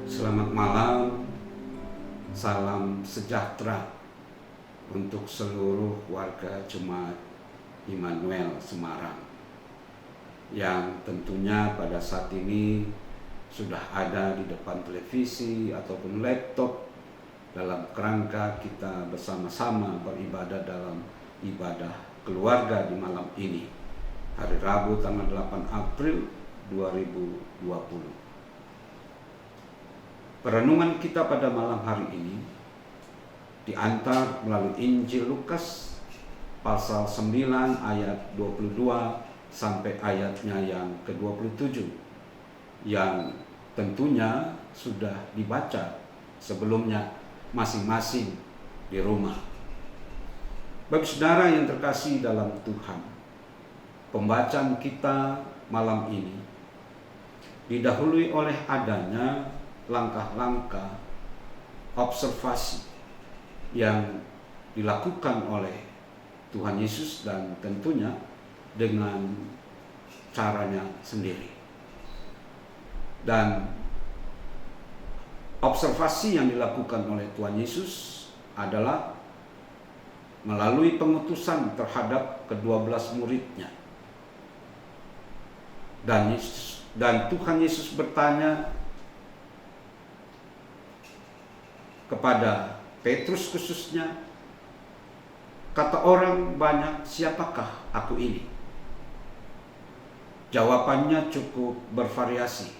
Selamat malam, salam sejahtera untuk seluruh warga Jemaat Immanuel Semarang yang tentunya pada saat ini sudah ada di depan televisi ataupun laptop dalam kerangka kita bersama-sama beribadah dalam ibadah keluarga di malam ini, hari Rabu tanggal 8 April 2020. Perenungan kita pada malam hari ini diantar melalui Injil Lukas pasal 9 ayat 22 sampai ayatnya yang ke-27 yang tentunya sudah dibaca sebelumnya masing-masing di rumah. Bagi saudara yang terkasih dalam Tuhan, pembacaan kita malam ini didahului oleh adanya langkah-langkah observasi yang dilakukan oleh Tuhan Yesus dan tentunya dengan caranya sendiri. Dan observasi yang dilakukan oleh Tuhan Yesus adalah melalui pengutusan terhadap ke-12 muridnya. Dan Tuhan Yesus bertanya kepada Petrus khususnya, kata orang banyak, siapakah aku ini? Jawabannya cukup bervariasi.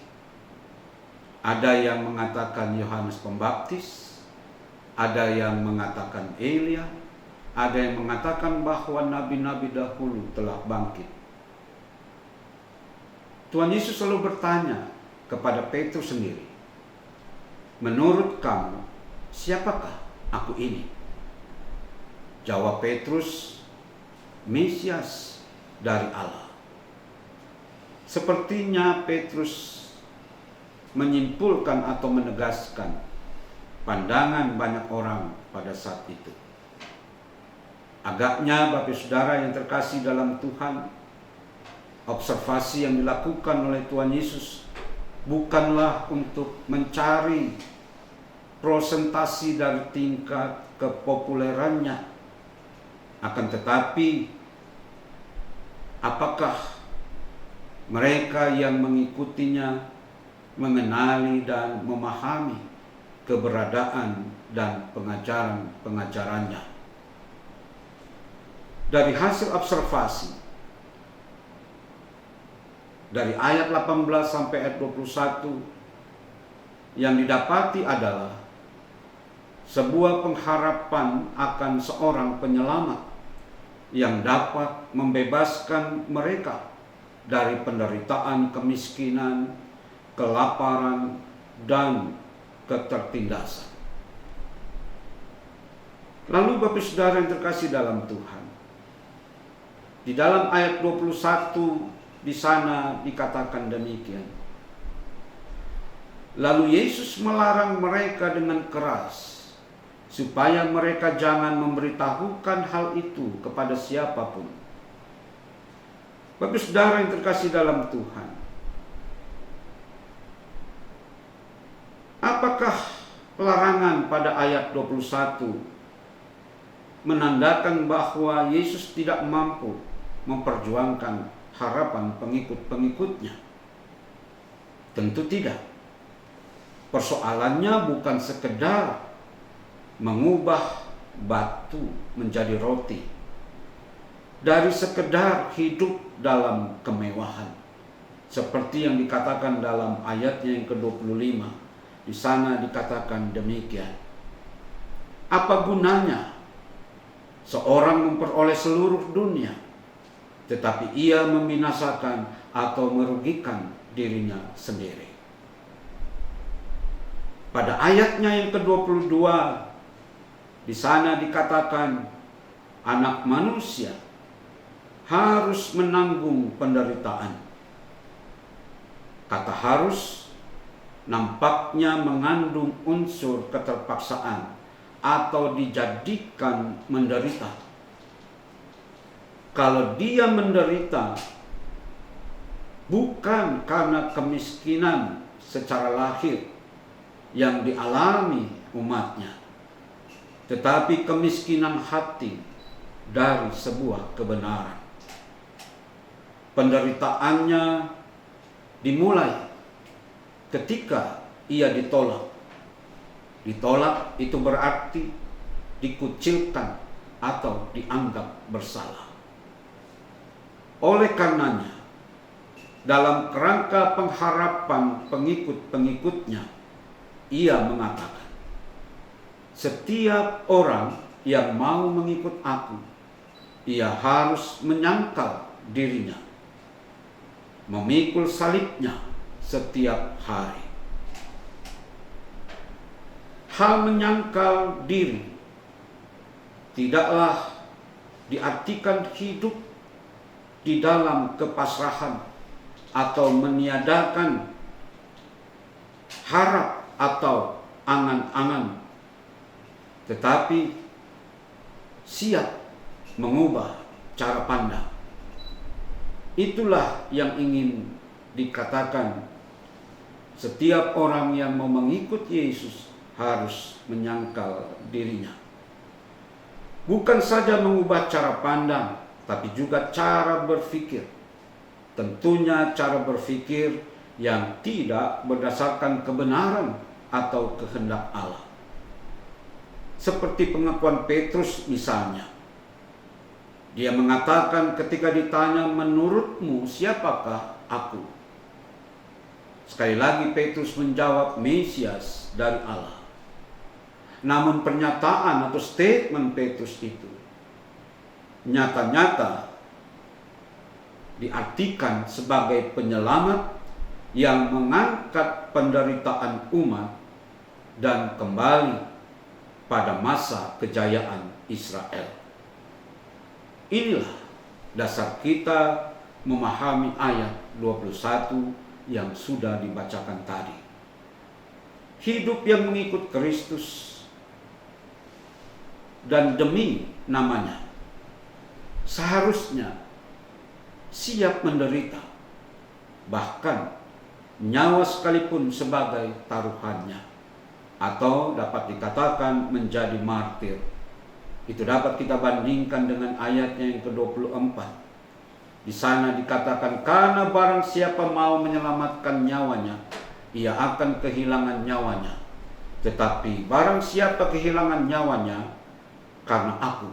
Ada yang mengatakan Yohanes Pembaptis, ada yang mengatakan Elia, ada yang mengatakan bahwa nabi-nabi dahulu telah bangkit. Tuhan Yesus selalu bertanya kepada Petrus sendiri, menurut kamu, siapakah aku ini? Jawab Petrus, Mesias dari Allah. Sepertinya Petrus menyimpulkan atau menegaskan pandangan banyak orang pada saat itu. Agaknya Bapak Saudara yang terkasih dalam Tuhan, observasi yang dilakukan oleh Tuhan Yesus bukanlah untuk mencari prosentasi dari tingkat kepopulerannya, akan tetapi apakah mereka yang mengikutinya mengenali dan memahami keberadaan dan pengajaran-pengajarannya. Dari hasil observasi dari ayat 18 sampai ayat 21 yang didapati adalah sebuah pengharapan akan seorang penyelamat yang dapat membebaskan mereka dari penderitaan, kemiskinan, kelaparan, dan ketertindasan. Lalu Bapak Saudara yang terkasih dalam Tuhan, di dalam ayat 21 di sana dikatakan demikian. Lalu Yesus melarang mereka dengan keras supaya mereka jangan memberitahukan hal itu kepada siapapun. Bapak Saudara yang terkasih dalam Tuhan, apakah larangan pada ayat 21 menandakan bahwa Yesus tidak mampu memperjuangkan harapan pengikut-pengikutnya? Tentu tidak. Persoalannya bukan sekedar mengubah batu menjadi roti, dari sekedar hidup dalam kemewahan, seperti yang dikatakan dalam ayatnya yang ke-25. Di sana dikatakan demikian. Apa gunanya seorang memperoleh seluruh dunia, tetapi ia membinasakan atau merugikan dirinya sendiri? Pada ayatnya yang ke-22, di sana dikatakan anak manusia harus menanggung penderitaan. Kata harus nampaknya mengandung unsur keterpaksaan atau dijadikan menderita. Kalau dia menderita bukan karena kemiskinan secara lahir, yang dialami umatnya, tetapi kemiskinan hati dari sebuah kebenaran. Penderitaannya dimulai ketika ia ditolak. Ditolak itu berarti dikucilkan atau dianggap bersalah. Oleh karenanya, dalam kerangka pengharapan pengikut-pengikutnya, ia mengatakan, setiap orang yang mau mengikut aku, ia harus menyangkal dirinya, memikul salibnya setiap hari. Hal menyangkal diri tidaklah diartikan hidup di dalam kepasrahan atau meniadakan harap atau angan-angan, tetapi siap mengubah cara pandang. Itulah yang ingin dikatakan, setiap orang yang mau mengikut Yesus harus menyangkal dirinya. Bukan saja mengubah cara pandang, tapi juga cara berpikir. Tentunya cara berpikir yang tidak berdasarkan kebenaran atau kehendak Allah. Seperti pengakuan Petrus misalnya. Dia mengatakan ketika ditanya, menurutmu siapakah aku? Sekali lagi Petrus menjawab, Mesias dari Allah. Namun pernyataan atau statement Petrus itu nyata-nyata diartikan sebagai penyelamat yang mengangkat penderitaan umat dan kembali pada masa kejayaan Israel. Inilah dasar kita memahami ayat 21 yang sudah dibacakan tadi. Hidup yang mengikut Kristus dan demi namanya seharusnya siap menderita, bahkan nyawa sekalipun sebagai taruhannya, atau dapat dikatakan menjadi martir. Itu dapat kita bandingkan dengan ayatnya yang ke-24. Di sana dikatakan, karena barang siapa mau menyelamatkan nyawanya, ia akan kehilangan nyawanya. Tetapi barang siapa kehilangan nyawanya karena aku,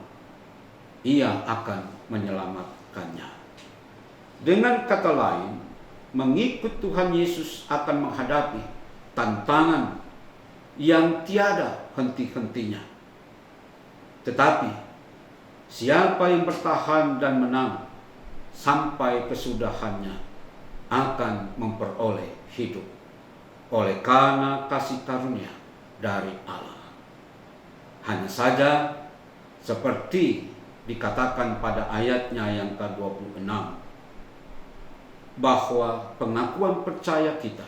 ia akan menyelamatkannya. Dengan kata lain, mengikut Tuhan Yesus akan menghadapi tantangan yang tiada henti-hentinya. Tetapi siapa yang bertahan dan menang sampai kesudahannya akan memperoleh hidup oleh karena kasih karunia dari Allah. Hanya saja seperti dikatakan pada ayatnya yang ke-26, bahwa pengakuan percaya kita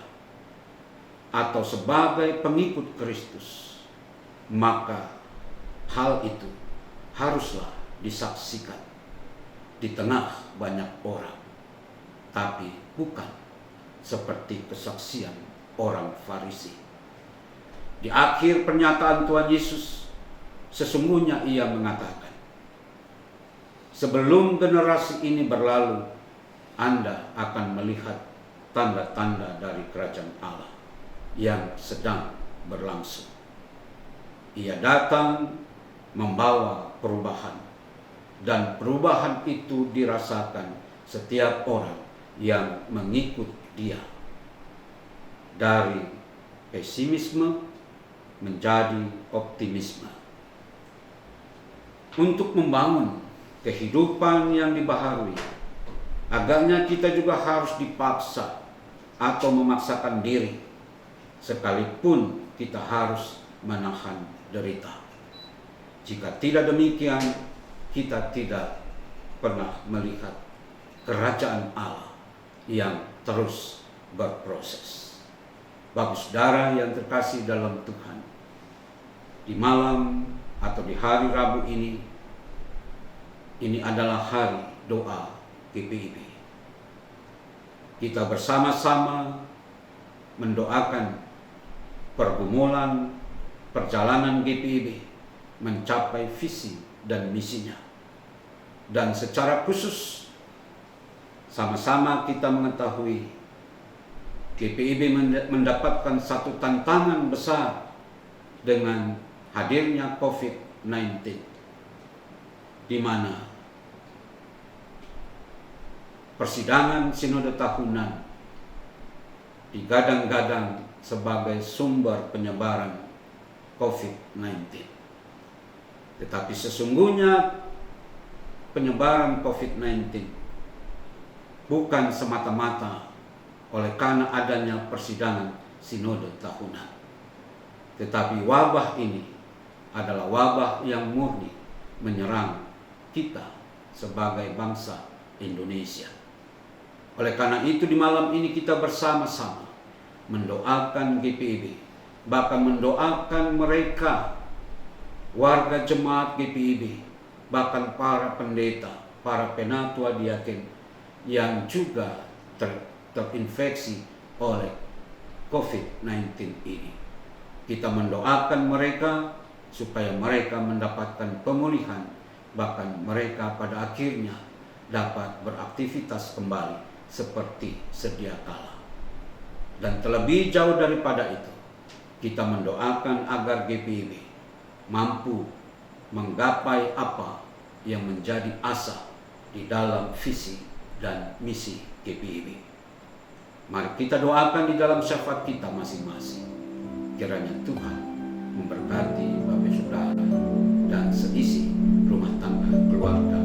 atau sebagai pengikut Kristus, maka hal itu haruslah disaksikan di tengah banyak orang, tapi bukan seperti kesaksian orang Farisi. Di akhir pernyataan Tuhan Yesus, sesungguhnya ia mengatakan, sebelum generasi ini berlalu, Anda akan melihat tanda-tanda dari kerajaan Allah yang sedang berlangsung. Ia datang membawa perubahan, dan perubahan itu dirasakan setiap orang yang mengikut Dia, dari pesimisme menjadi optimisme. Untuk membangun kehidupan yang dibaharui, agaknya kita juga harus dipaksa atau memaksakan diri, sekalipun kita harus menahan derita. Jika tidak demikian, kita tidak pernah melihat kerajaan Allah yang terus berproses. Bapak saudara yang terkasih dalam Tuhan, di malam atau di hari Rabu ini adalah hari doa GPIB. Kita bersama-sama mendoakan pergumulan perjalanan GPIB mencapai visi dan misinya. Dan secara khusus sama-sama kita mengetahui GPIB mendapatkan satu tantangan besar dengan hadirnya COVID-19, di mana persidangan sinode tahunan digadang-gadang sebagai sumber penyebaran COVID-19. Tetapi sesungguhnya penyebaran COVID-19 bukan semata-mata oleh karena adanya persidangan sinode tahunan. Tetapi wabah ini adalah wabah yang murni menyerang kita sebagai bangsa Indonesia. Oleh karena itu di malam ini kita bersama-sama mendoakan GPIB, bahkan mendoakan mereka, warga jemaat GPIB, bahkan para pendeta, para penatua diaken yang juga terinfeksi oleh COVID-19 ini. Kita mendoakan mereka supaya mereka mendapatkan pemulihan, bahkan mereka pada akhirnya dapat beraktivitas kembali seperti sedia kala. Dan terlebih jauh daripada itu, kita mendoakan agar GPIB mampu menggapai apa yang menjadi asa di dalam visi dan misi GPIB. Mari kita doakan di dalam syafaat kita masing-masing. Kiranya Tuhan memberkati Bapak Saudara dan seisi rumah tangga keluarga